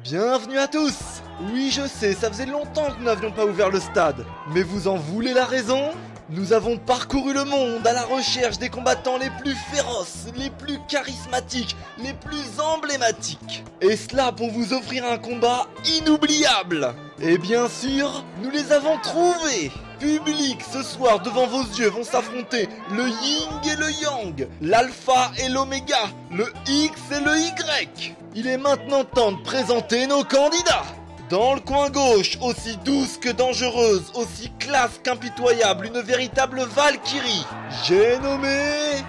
Bienvenue à tous. Oui, je sais, ça faisait longtemps que nous n'avions pas ouvert le stade. Mais vous en voulez la raison? Nous avons parcouru le monde à la recherche des combattants les plus féroces, les plus charismatiques, les plus emblématiques. Et cela pour vous offrir un combat inoubliable. Et bien sûr, nous les avons trouvés. Public, ce soir devant vos yeux vont s'affronter le yin et le yang, l'alpha et l'oméga, le X et le Y. Il est maintenant temps de présenter nos candidats. Dans le coin gauche, aussi douce que dangereuse, aussi classe qu'impitoyable, une véritable valkyrie. J'ai nommé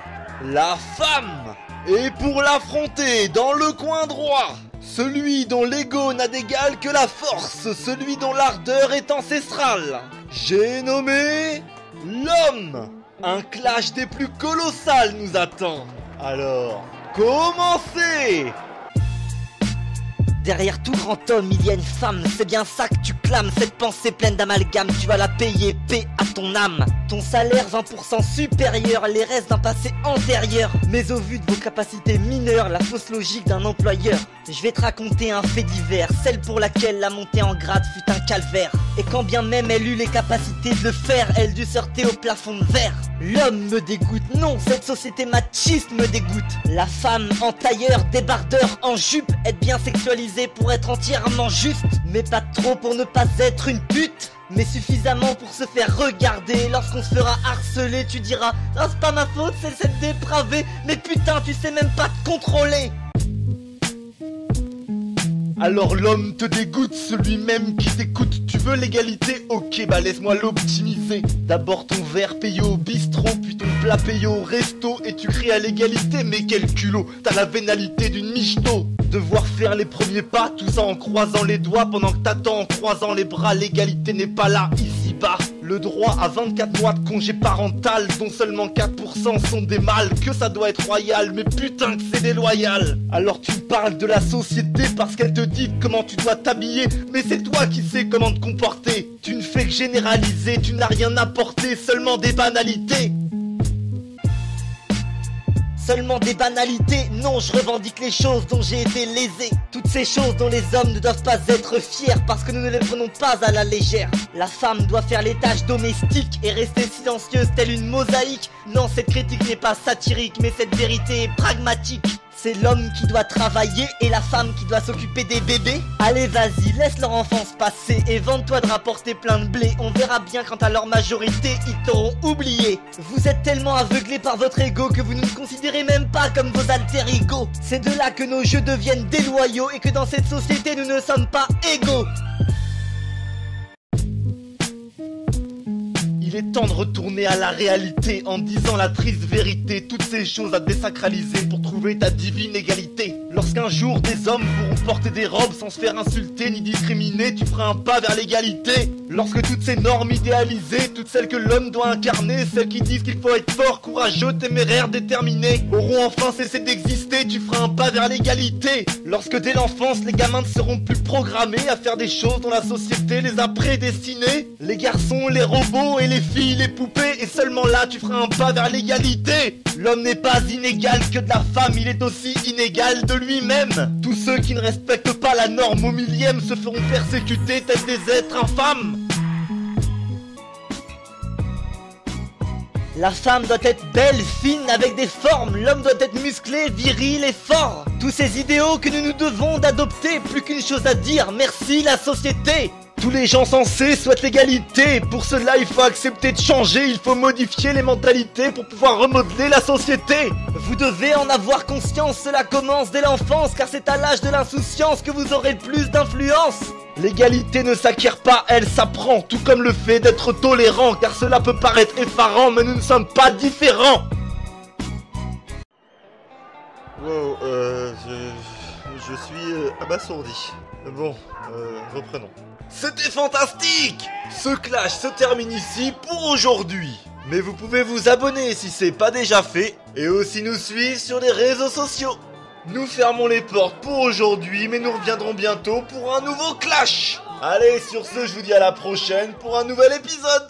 la femme. Et pour l'affronter, dans le coin droit, celui dont l'ego n'a d'égal que la force, celui dont l'ardeur est ancestrale. J'ai nommé l'homme. Un clash des plus colossales nous attend. Alors, commencez! Derrière tout grand homme, il y a une femme, c'est bien ça que tu clames. Cette pensée pleine d'amalgame, tu vas la payer, paix à ton âme. Ton salaire 20% supérieur, les restes d'un passé antérieur. Mais au vu de vos capacités mineures, la fausse logique d'un employeur. Je vais te raconter un fait divers, celle pour laquelle la montée en grade fut un calvaire. Et quand bien même elle eut les capacités de le faire, elle dut se heurter au plafond de verre. L'homme me dégoûte, non, cette société machiste me dégoûte. La femme en tailleur, débardeur, en jupe, est bien sexualisée pour être entièrement juste. Mais pas trop pour ne pas être une pute, mais suffisamment pour se faire regarder. Lorsqu'on se fera harceler, tu diras « Ah, c'est pas ma faute, c'est cette dépravée. Mais putain, tu sais même pas te contrôler !» Alors l'homme te dégoûte, celui même qui t'écoute. Tu veux l'égalité? Ok, bah laisse-moi l'optimiser. D'abord ton verre payé au bistrot, puis ton plat payé au resto. Et tu cries à l'égalité, mais quel culot. T'as la vénalité d'une michto. Devoir faire les premiers pas, tout ça en croisant les doigts. Pendant que t'attends en croisant les bras, l'égalité n'est pas là, ici-bas. Le droit à 24 mois de congé parental, dont seulement 4% sont des mâles. Que ça doit être royal, mais putain que c'est déloyal. Alors tu parles de la société parce qu'elle te dit comment tu dois t'habiller, mais c'est toi qui sais comment te comporter. Tu ne fais que généraliser, tu n'as rien apporté, seulement des banalités. Seulement des banalités, non, je revendique les choses dont j'ai été lésé. Toutes ces choses dont les hommes ne doivent pas être fiers parce que nous ne les prenons pas à la légère. La femme doit faire les tâches domestiques et rester silencieuse telle une mosaïque. Non, cette critique n'est pas satirique, mais cette vérité est pragmatique. C'est l'homme qui doit travailler et la femme qui doit s'occuper des bébés. Allez vas-y, laisse leur enfance passer et vante-toi de rapporter plein de blé. On verra bien quand à leur majorité ils t'auront oublié. Vous êtes tellement aveuglés par votre ego que vous ne nous considérez même pas comme vos alter ego. C'est de là que nos jeux deviennent déloyaux et que dans cette société nous ne sommes pas égaux. Il est temps de retourner à la réalité en disant la triste vérité. Toutes ces choses à désacraliser pour trouver ta divine égalité. Lorsqu'un jour des hommes pourront porter des robes sans se faire insulter ni discriminer, tu feras un pas vers l'égalité. Lorsque toutes ces normes idéalisées, toutes celles que l'homme doit incarner, celles qui disent qu'il faut être fort, courageux, téméraire, déterminé, auront enfin cessé d'exister, tu feras un pas vers l'égalité. Lorsque dès l'enfance les gamins ne seront plus programmés à faire des choses dont la société les a prédestinés, les garçons, les robots et les filles, les poupées, et seulement là tu feras un pas vers l'égalité. L'homme n'est pas inégal que de la femme, il est aussi inégal de lui-même. Tous ceux qui ne respectent pas la norme au millième se feront persécuter tels des êtres infâmes. La femme doit être belle, fine, avec des formes. L'homme doit être musclé, viril et fort. Tous ces idéaux que nous nous devons d'adopter. Plus qu'une chose à dire, merci la société. Tous les gens sensés souhaitent l'égalité. Pour cela il faut accepter de changer. Il faut modifier les mentalités pour pouvoir remodeler la société. Vous devez en avoir conscience, cela commence dès l'enfance. Car c'est à l'âge de l'insouciance que vous aurez le plus d'influence. L'égalité ne s'acquiert pas, elle s'apprend. Tout comme le fait d'être tolérant. Car cela peut paraître effarant, mais nous ne sommes pas différents. Wow, je suis abasourdi. Bon, reprenons. C'était fantastique! Ce clash se termine ici pour aujourd'hui. Mais vous pouvez vous abonner si c'est pas déjà fait. Et aussi nous suivre sur les réseaux sociaux. Nous fermons les portes pour aujourd'hui, mais nous reviendrons bientôt pour un nouveau clash. Allez, sur ce, je vous dis à la prochaine pour un nouvel épisode.